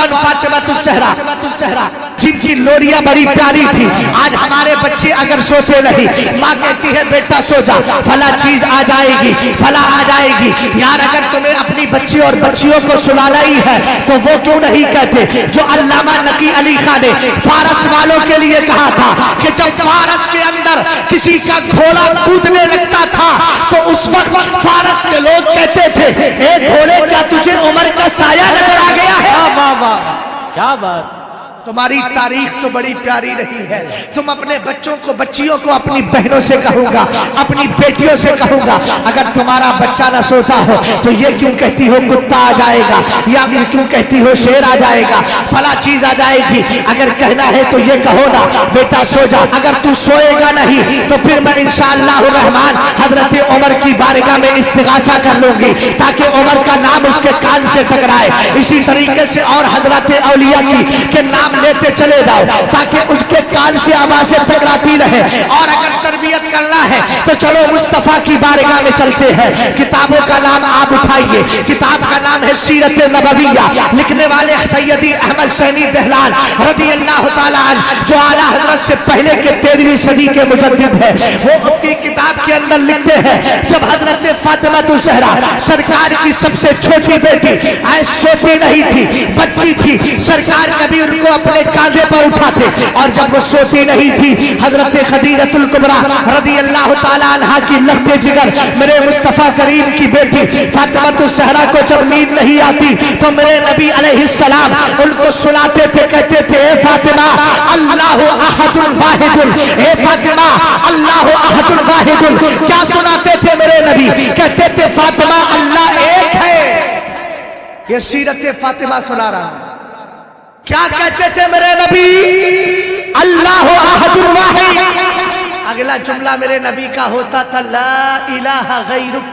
कौन? फातिमा ज़हरा, जिनकी लोरियां बड़ी प्यारी थी। आज हमारे बच्चे अगर सोते नहीं, माँ कहती है बेटा सो जा, फला चीज आ जाएगी, फला आ जाएगी। यार अगर तुम्हें अपनी बच्ची और बच्चियों को सुलाना ही है तो वो क्यों नहीं कहते जो अल्लामा नकी अली खान ने फारस वालों के लिए कहा था कि जब फारस के अंदर किसी का घोड़ा कूदने लगता था तो उस वक्त फारस के लोग कहते थे, ए घोड़े क्या तुझे उमर का साया नजर आ गया है? वाह वाह, क्या बात। तुम्हारी तारीख तो बड़ी प्यारी रही है। तुम अपने बच्चों को, बच्चियों को अपनी बहनों से कहूंगा, अपनी बेटियों से कहूंगा, अगर तुम्हारा बच्चा न सोता हो तो ये क्यों कहती हो कुत्ता आ जाएगा, या क्यों कहती हो शेर आ जाएगा, फला चीज आ जाएगी। अगर कहना है तो ये कहो ना बेटा सो जा। अगर तू सोएगा नहीं तो फिर मैं इंशाअल्लाह रहमान हजरत उमर की बारगाह में इस्तिगासा कर लूंगी ताकि उमर का नाम उसके कान से टकराए। इसी तरीके से और हजरत औलिया की के नाम लेते चले जाओ ताकि उसके कान से आवाजें टकराती रहे। और अगर तरबियत करना है तो चलो मुस्तफा की बारगाह में चलते हैं। किताबों का नाम आप उठाइए, किताब का नाम है सीरत नबविया, लिखने वाले सैयदी अहमद सैनी दहलान रदी अल्लाह ताला अन्हु, जो आला हजरत से पहले के 13वीं सदी के मुजद्दिद है। वो अपनी किताब के अंदर लिखते हैं जब हजरत फातिमा ज़हरा सरकार की सबसे छोटी बेटी सोती नहीं थी, बच्ची थी, सरकार कभी उनको अपने कांधे पर उठाते और जब वो सोती नहीं थी हजरत खदीजतुल कुबरा रदी अल्लाह ताला अन्हा की लख्ते जिगर मेरे मुस्तफा करीम की बेटी फातिमा ज़हरा को जब नींद नहीं आती तो मेरे नबी अलैहिस्सलाम उनको सुलाते थे, कहते थे ए फातिमा अल्लाहु अहदुल वाहिदुल, ए फातिमा अल्लाहु अहदुल वाहिदुल। क्या सुनाते थे मेरे नबी? कहते थे फातिमा अल्लाह एक है। ये सीरत फातिमा सुना रहा हूं। क्या कहते थे मेरे नबी? अल्लाहु अहदुल वाहिद। अगला जुमला मेरे नबी का होता था ला इलाहा गैरुक।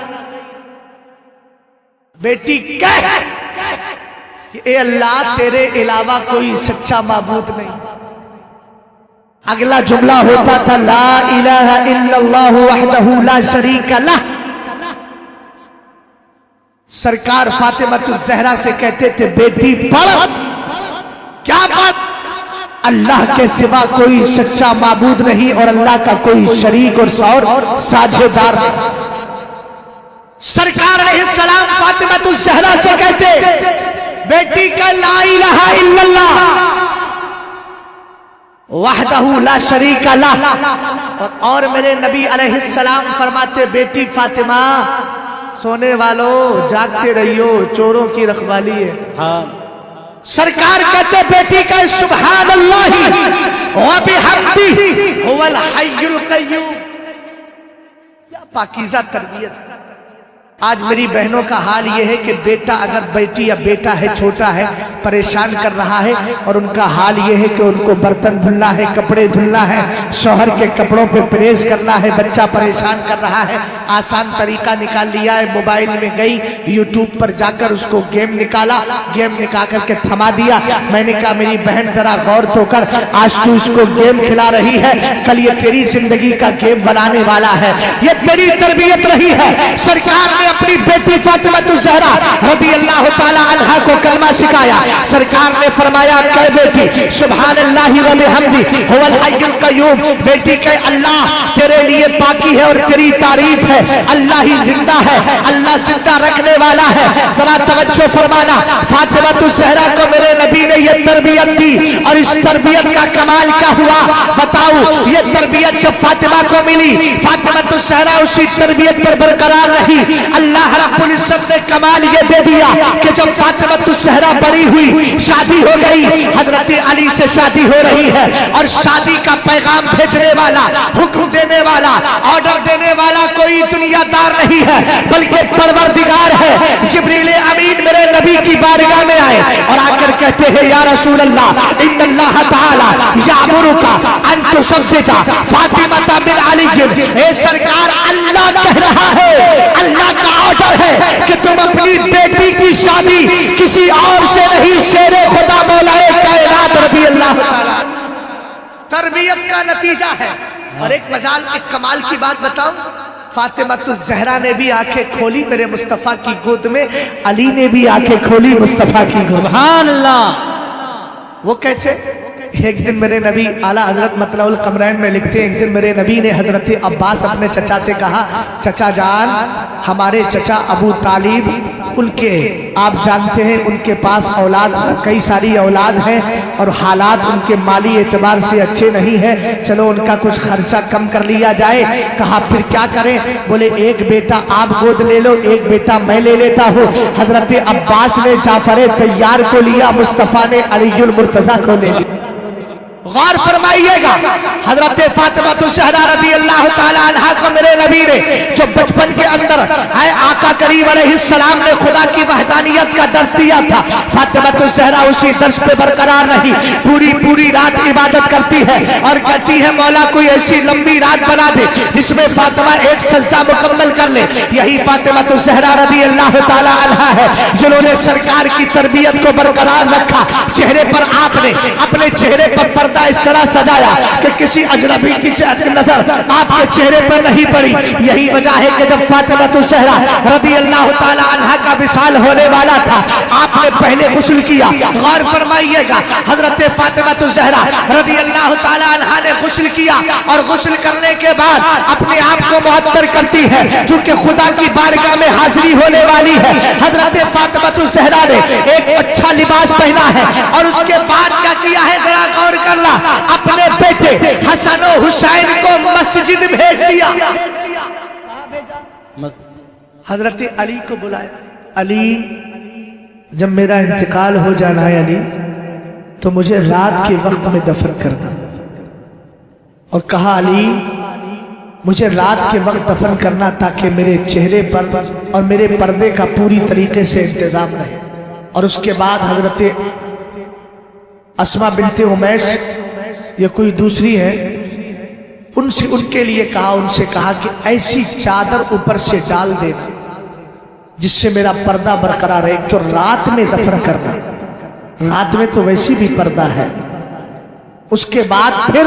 बेटी कह कि ए अल्लाह तेरे अलावा कोई सच्चा माबूद नहीं। अगला जुमला होता था ला इलाहा इल्लल्लाहु वहदहु ला शरीका लह। सरकार फातिमा ज़हरा से कहते थे बेटी पढ़। क्या बात? अल्लाह के सिवा कोई सच्चा माबूद नहीं और अल्लाह का कोई शरीक और साझेदार नहीं। सरकार अलैहिस्सलाम फातिमा ज़हरा से कहते बेटी का ला इलाहा इल्लल्लाह वहदहु ला शरीका लह। और मेरे नबी अलैहिस्सलाम फरमाते बेटी फातिमा सोने वालों जागते रहियो, चोरों की रखवाली है। हाँ। सरकार कहते बेटी का सुभान अल्लाह व बिहम्दिही हुवल हय्युल क़य्यूम। क्या पाकीज़ा तरबियत। आज मेरी बहनों का हाल यह है कि बेटा अगर बेटी या बेटा है छोटा है परेशान कर रहा है और उनका हाल यह है कि उनको बर्तन धुलना है, कपड़े धुलना है, शौहर के कपड़ों पे प्रेस करना है, बच्चा परेशान कर रहा है। आसान तरीका निकाल लिया है, मोबाइल में गई यूट्यूब पर जाकर उसको गेम निकाला, गेम निकाल करके थमा दिया। मैंने कहा मेरी बहन जरा गौर तो कर, आज तू इसको गेम खिला रही है, कल ये तेरी जिंदगी का गेम बनाने वाला है। ये तेरी तरबियत रही है। सरकार ने अपनी बेटी फातिमा ज़हरा रज़ी अल्लाह ताला अन्हा को कलमा सिखाया। सरकार ने फरमाया कह बेटी सुभान अल्लाहि व बिहम्दिही हुवल हय्युल क़य्यूम। बेटी कह अल्लाह तेरे लिए पाकी है और तेरी तारीफ है, अल्लाह ही जिंदा है, अल्लाह जिंदा रखने वाला है। जरा तवज्जो फरमाना, फातिमा ज़हरा को मेरे नबी ने ये तरबियत दी और इस तरबियत का कमाल क्या हुआ बताओ। ये तरबियत जब फातिमा को मिली, फातिमा ज़हरा उसी तरबियत पर बरकरार रही। अल्लाह रब्बुल इज्जत ने कमाल ये दे दिया कि जब फातिमा ज़हरा बड़ी हुई, शादी हो गई, हजरत अली से शादी हो रही है और शादी का पैगाम भेजने वाला, हुक्म देने वाला, ऑर्डर देने वाला कोई दुनियादार नहीं है बल्कि परवरदिगार है। जिब्रील अमीन मेरे नबी की बारगाह में आए और आकर कहते हैं या रसूल अल्लाह इन्नल्लाह ताला यामुरुका अन तुज़व्विजा फातिमा बिन अली। ए सरकार अल्लाह कह रहा है, अल्लाह का ऑर्डर है कि तुम अपनी बेटी की शादी किसी और से नहीं, शेरे खुदा मौलाए कायनात रज़ी अल्लाह ताला। तरबियत का नतीजा है। और एक मजाल, एक कमाल की बात बताओ, फातिमा ज़हरा ने भी आंखें खोली मेरे मुस्तफा की गोद में, अली ने भी आंखें खोली मुस्तफा की गोद। सुभान अल्लाह। वो कैसे? एक दिन मेरे नबी आला हजरत मतलउल कमरैन में लिखते हैं, एक दिन मेरे नबी ने हजरत अब्बास अपने चचा से कहा, चचा जान, हमारे चचा अबू तालिब, उनके आप जानते हैं उनके पास औलाद, कई सारी औलाद हैं और हालात उनके माली एतबार से अच्छे नहीं है, चलो उनका कुछ खर्चा कम कर लिया जाए। कहा फिर क्या करें? बोले एक बेटा आप गोद ले लो, एक बेटा मैं ले लेता हूँ। हजरत अब्बास ने जाफर तैयार को लिया, मुस्तफा ने अलीउल मुर्तजा को ले लिया। गौर फरमाइएगा, हजरत फातिमा ज़हरा रज़ी अल्लाह ताला अन्हा को मेरे नबी ने जो बचपन के अंदर है आका करीम अलैहिस्सलाम ने खुदा की वहदानियत का दर्स दिया था, फातिमा ज़हरा उसी दर्स पे बरकरार रही, पूरी रात इबादत करती है और कहती है मौला कोई ऐसी लंबी रात बना दे जिसमें फातिमा एक सजदा मुकम्मल कर ले। यही फातिमा ज़हरा रज़ी अल्लाह ताला अन्हा है जिन्होंने सरकार की तरबियत को बरकरार रखा। चेहरे पर आपने अपने चेहरे पर पर्दा इस तरह सजाया कि किसी अजनबी की नजर आपके चेहरे पर नहीं पड़ी। यही वजह है कि जब फातिमा ज़हरा रज़ी अल्लाह ताला अन्हा का विसाल होने वाला था, आपने पहले गुस्ल किया। गौर फरमाइएगा, हजरत फातिमा ज़हरा रज़ी अल्लाह ताला अन्हा ने गुस्ल किया और गुस्ल करने के बाद अपने आप को मुअत्तर करती है क्योंकि खुदा की बारगाह में हाजिरी होने वाली है। हजरत फातिमा ज़हरा ने एक अच्छा लिबास पहना है और उसके बाद क्या किया है जरा गौर कर ला, अपने बेटे हसन और हुसैन को मस्जिद भेज दिया। हजरत अली को बुलाया, अली जब मेरा इंतकाल हो जाना है अली तो मुझे रात के वक्त में दफन करना। और कहा अली मुझे रात के वक्त दफन करना ताकि मेरे चेहरे पर और मेरे पर्दे का पूरी तरीके से इंतजाम रहे। और उसके बाद हजरत अस्मा बिनते उमैस या कोई दूसरी है, उनसे उनके लिए कहा, उनसे कहा कि ऐसी चादर ऊपर से डाल देना जिससे मेरा पर्दा बरकरार रहे। तो रात में दफन करना, रात में तो वैसी भी पर्दा है। उसके बाद फिर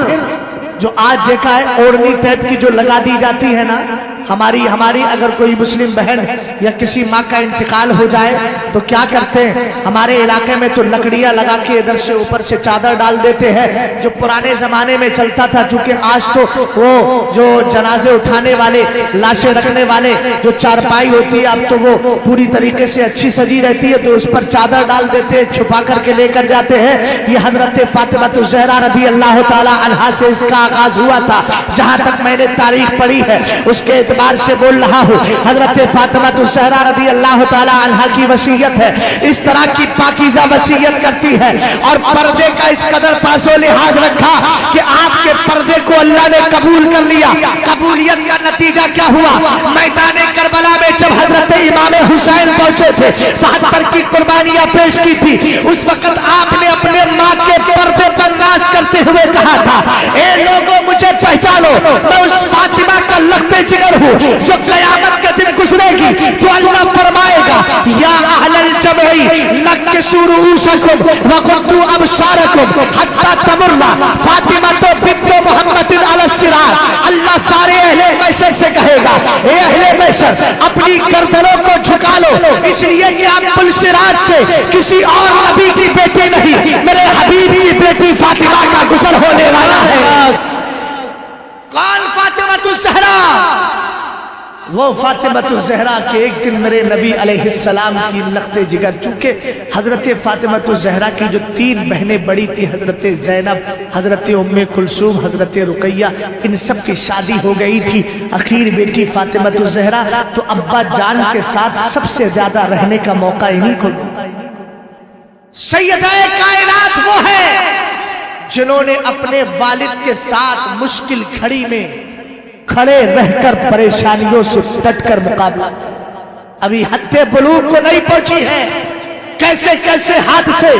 जो आज देखा है ओढ़नी टाइप की जो लगा दी जाती है ना, हमारी अगर कोई मुस्लिम बहन या किसी माँ का इंतकाल हो जाए तो क्या करते हैं, हमारे इलाके में तो लकड़ियां लगा के इधर से ऊपर से चादर डाल देते हैं, जो पुराने जमाने में चलता था। चूंकि आज तो वो जो जनाजे उठाने वाले, लाशें रखने वाले जो चारपाई होती है, अब तो वो पूरी तरीके से अच्छी सजी रहती है, तो उस पर चादर डाल देते हैं, छुपा करके लेकर जाते हैं। ये हजरत फातिमा ज़हरा रज़ी अल्लाह ताला अन्हा से इसका आगाज हुआ था। जहां तक मैंने तारीख पढ़ी है उसके बार से बोल रहा हूँ, हजरत फातिमा ज़हरा रज़ी अल्लाह ताला अन्हा की वसीयत है, इस तरह की पाकीज़ा वसीयत करती है और पर्दे का इस कदर पासो लिहाज रखा कि आपके पर्दे को अल्लाह ने कबूल कर लिया। कबूलियत का नतीजा क्या हुआ? मैदान करबला में जब हजरत इमाम हुसैन पहुंचे थे, 72 की कुर्बानियां पेश की थी, उस वक्त आपने अपने माँ के पर्दे पर नाश करते हुए कहा था, ए लोगों मुझे पहचानो, मैं उस फातिमा का लख्ते जिगर हूँ जो क़यामत के दिन गुजरेगी। तो अल्लाह फरमाएगा या अहलल जमई नक्सू रूसकुम वकुद्दू अबसारकुम हत्ता तमुर्रा फातिमा तो बिन्ते मुहम्मदिन अला सिरात। अल्लाह सारे अहले मैशर से कहेगा, ए अहले मैशर अपनी गर्दनों को झुका लो, इसलिए कि आप पुलसिरात से किसी और नबी की बेटी नहीं, मेरे हबीब की बेटी फातिमा का गुजर होने वाला है। कौन फातिमा ज़हरा? वो फातिमा ज़हरा के एक दिन मेरे नबी अलैहिस्सलाम की लख्ते जिगर, चूंकि हजरत फातिमा ज़हरा की जो 3 बहनें बड़ी थी, हजरत ज़ैनब, हजरत उम्मे कुलसूम, हजरत रुकैया, इन सब की शादी हो गई थी। आखिर बेटी फातिमा ज़हरा तो अब्बा जान के साथ सबसे ज्यादा रहने का मौका इन्हीं को। सैयदा कायनात वो है जिन्होंने अपने वालिद के साथ मुश्किल घड़ी में खड़े रहकर परेशानियों से डटकर मुकाबला। अभी हत्ते बुलूग को नहीं पहुंची है, कैसे कैसे हादसे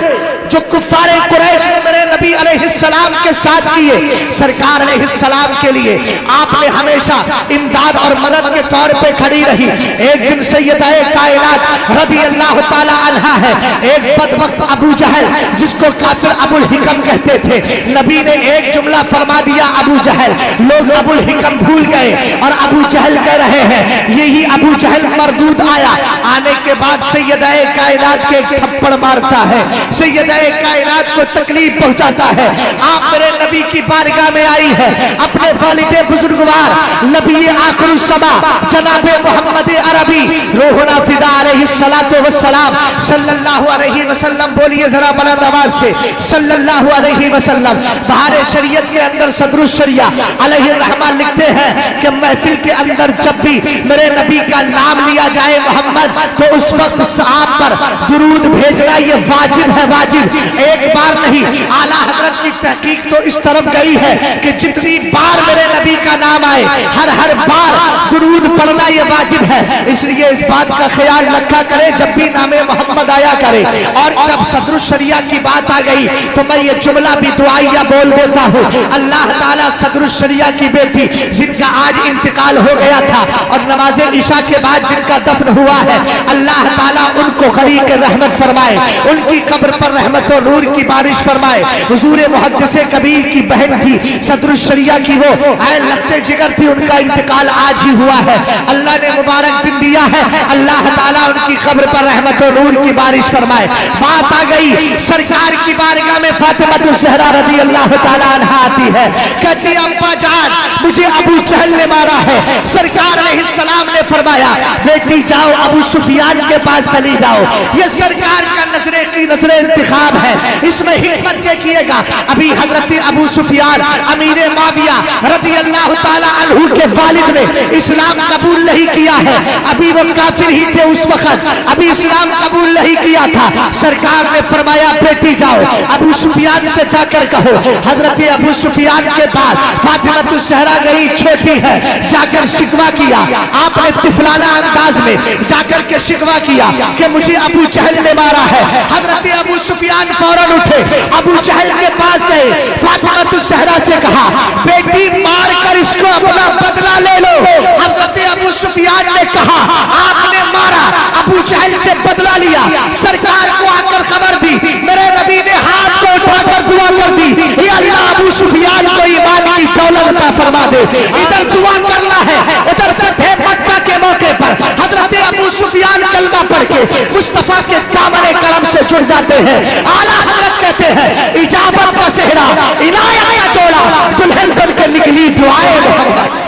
जो कुफारे कुरैश ने मेरे नबी अलैहिस्सलाम के साथ किए। सरकार अलैहिस्सलाम के लिए आपने हमेशा इमदाद और मदद के तौर पे खड़ी रही। एक दिन सैयदा कायनात रज़ी अल्लाह ताला अन्हा है, एक बदबख्त अबू जहल जिसको काफिर अबुल हिकम कहते थे, नबी ने एक जुमला फरमा दिया अबू जहल, लोग अबुल हिकम भूल गए और अबू जहल कह रहे हैं। यही अबू जहल मरदूद आया, आने के बाद सैयदा कायनात के थप्पड़ मारता है, सैयदा कायनात को तकलीफ पहुंचाता है। आप मेरे नबी की बारगाह में आई है, अपने वालिदे बुजुर्गवार नबी आखिरुस्समा जनाब मोहम्मद अरबी रूहुना फिदा अलैहिस्सलातु वस्सलाम सल्लल्लाहु अलैहि वसल्लम, बोलिए जरा बुलंद आवाज से सल्लल्लाहु अलैहि वसल्लम। बहारे शरीयत के अंदर सदरुस शरिया अलैहि रहमान लिखते हैं कि महफिल के अंदर जब भी मेरे नबी का नाम लिया जाए मोहम्मद, तो उस वक्त आप पर दुरूद भेजना ये वाजिब है, वाजिब। एक बार नहीं, आला हजरत की तहकीक तो इस तरफ गई है कि जितनी बार मेरे नबी का नाम आए हर बार दुरूद पढ़ना ये वाजिब है। इसलिए इस बात का ख्याल रखा करे जब भी नामे मोहम्मद आया करे। और जब सदरुस शरिया की बात आ गई तो मैं ये जुमला भी दुआइया बोल देता हूँ। अल्लाह ताला सदरुस शरिया की बेटी जिनका आज इंतकाल हो गया था और नमाज़े इशा के बाद जिनका दफन हुआ है, अल्लाह ताला उनको गरीक रहमत फरमाए, उनकी कब्र पर रहमत और नूर की बारिश फरमाए। हुजूर मुहद्दिस कबीर की बहन थी सदरुस शरिया की, वो लखते जिगर थी, उनका इंतकाल आज ही हुआ है। अल्लाह ने मुबारक दिन दिया है, अल्लाह ताला उनकी कब्र पर रहमत और नूर की बारिश फरमाए। बात आ गई सरकार की बारगाह में फातिमा ज़हरा रज़ी अल्लाह ताला अन्हा आती है, कहती है अम्मा जान मुझे अबू जहल ने मारा है। सरकार अलैहिस्सलाम ने फरमाया बेटी जाओ अबू सुफियान के पास चली जाओ। ये सरकार का नजरे की नजरे इंतखाब है, इसमें हिकमत क्या किएगा। अभी हजरत अबू सुफियान अमीर माविया रज़ी अल्लाह ताला अन्हु के वालिद ने इस्लाम कबूल नहीं किया है, अभी वो काफिर ही थे उस वक्त, अभी इस्लाम कबूल नहीं किया था। सरकार ने फरमाया बेटी जाओ अबू सुफियान से जाकर कहो। हजरत अबू सुफियान के बाद फातिमा ज़हरा गई, छोटी है, जाकर शिकवा किया। आपने तिफलाना अंदाज में जाकर के शिकवा किया कि मुझे अबू जहल ने मारा है। हजरत अबू सुफियान फौरन उठे, अबू जहल के पास गए, फातिमा ज़हरा से कहा बेटी मार कर इसको अपना बदला ले लो। हजरत अबू सुफियान ने कहा आपने मारा, अबू जहल से बदला लिया। सरकार को आकर खबर दी, मेरे नबी ने हाथ को उठाकर दुआ कर दी, या अल्लाह अबू सुफियान को ईमान की दौलत अता फरमा दे। इधर दुआ करना है, इधर फतह मक्का के मौके पर हजरत अबू सुफियान कलमा पढ़ के मुस्तफा के दामन करम से जुड़ जाते हैं। आला हजरत कहते हैं इजाबत का सेहरा, इनायत का जोड़ा, दुल्हन बन के निकली दुआएं मोहम्मद।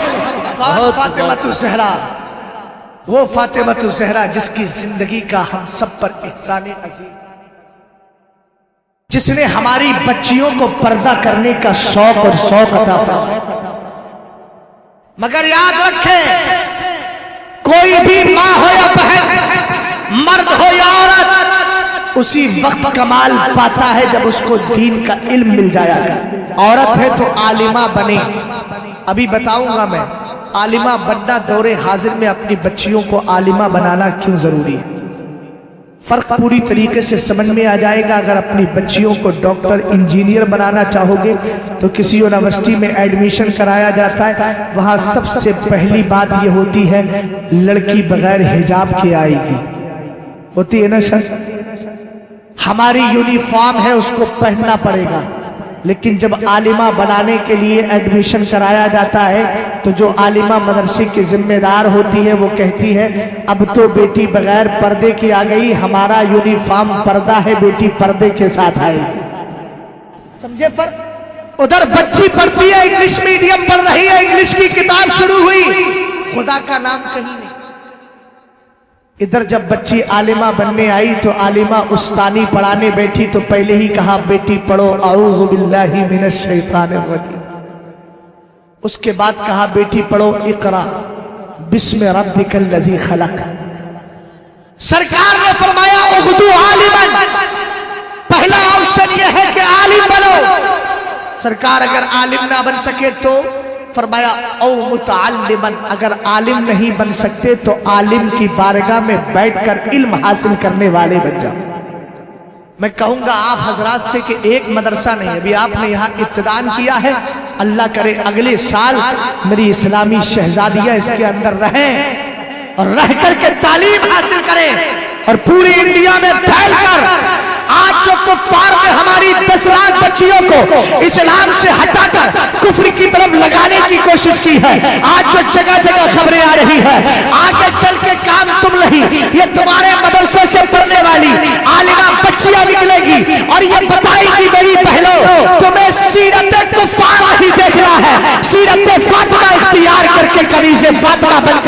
फातिमा ज़हरा, वो फातिमा ज़हरा जिसकी जिंदगी का हम सब पर एहसाने अजीज, जिसने हमारी बच्चियों को पर्दा करने का शौक और शौक अता फरमाया। मगर याद रखें कोई भी माँ हो या बहन, मर्द हो या औरत, उसी वक्त कमाल पाता है जब उसको दीन का इल्म मिल जाएगा। औरत है तो आलिमा बने। अभी बताऊंगा मैं आलिमा बनना दौरे हाजिर में अपनी बच्चियों को आलिमा बनाना क्यों जरूरी है। फर्क पूरी तरीके से समझ में आ जाएगा। अगर अपनी बच्चियों को डॉक्टर इंजीनियर बनाना चाहोगे तो किसी यूनिवर्सिटी में एडमिशन कराया जाता है, वहां सबसे पहली बात यह होती है लड़की बगैर हिजाब के आएगी, होती है ना सर। हमारी यूनिफॉर्म है उसको पहनना पड़ेगा, लेकिन जब आलिमा बनाने के लिए एडमिशन कराया जाता है तो जो आलिमा मदरसे की जिम्मेदार होती है वो कहती है अब तो बेटी बगैर पर्दे की आ गई, हमारा यूनिफॉर्म पर्दा है, बेटी पर्दे के साथ आएगी। समझे पर उधर बच्ची पढ़ती है, इंग्लिश मीडियम पढ़ रही है, इंग्लिश की किताब शुरू हुई, खुदा का नाम कहीं नहीं। इधर जब बच्ची आलिमा बनने आई तो आलिमा उस्तानी पढ़ाने बैठी तो पहले ही कहा बेटी पढ़ो औज़ु बिल्लाहि मिनश शैतानिर रजीम। उसके बाद कहा बेटी पढ़ो इक़रा बिस्मि रब्बिकल लज़ी खलक़। सरकार ने फरमाया उग़दू आलिमन, पहला ऑप्शन यह है कि आलिम बनो। सरकार अगर आलिम ना बन सके तो फरमाया औ मुतअल्लिमन, अगर आलिम नहीं बन सकते तो आलिम की बारगाह में बैठकर इल्म हासिल करने वाले बन जाओ। میں کہوں گا آپ حضرات سے کہ ایک مدرسہ نہیں، ابھی آپ نے یہاں ابتدان کیا ہے، اللہ کرے اگلے سال میری اسلامی شہزادیاں اس کے اندر رہیں اور رہ کر کے تعلیم حاصل کریں اور پوری انڈیا میں پھیل کر آج جو کفار نے ہماری 10 لاکھ بچیوں کو اسلام سے ہٹا کر کفر کی طرف لگانے کی کوشش کی ہے، آج جو جگہ جگہ خبریں آ رہی ہے، آگے چل کے کام تم نہیں، یہ تمہارے مدرسے سے پڑھنے والی عالمہ بچیاں نکلے گی اور یہ بتائے گی میری بہنوں تمہیں سیرت کفار نہیں دیکھنا ہے، سیرت فاطمہ اختیار کر کے کنیز فاطمہ بن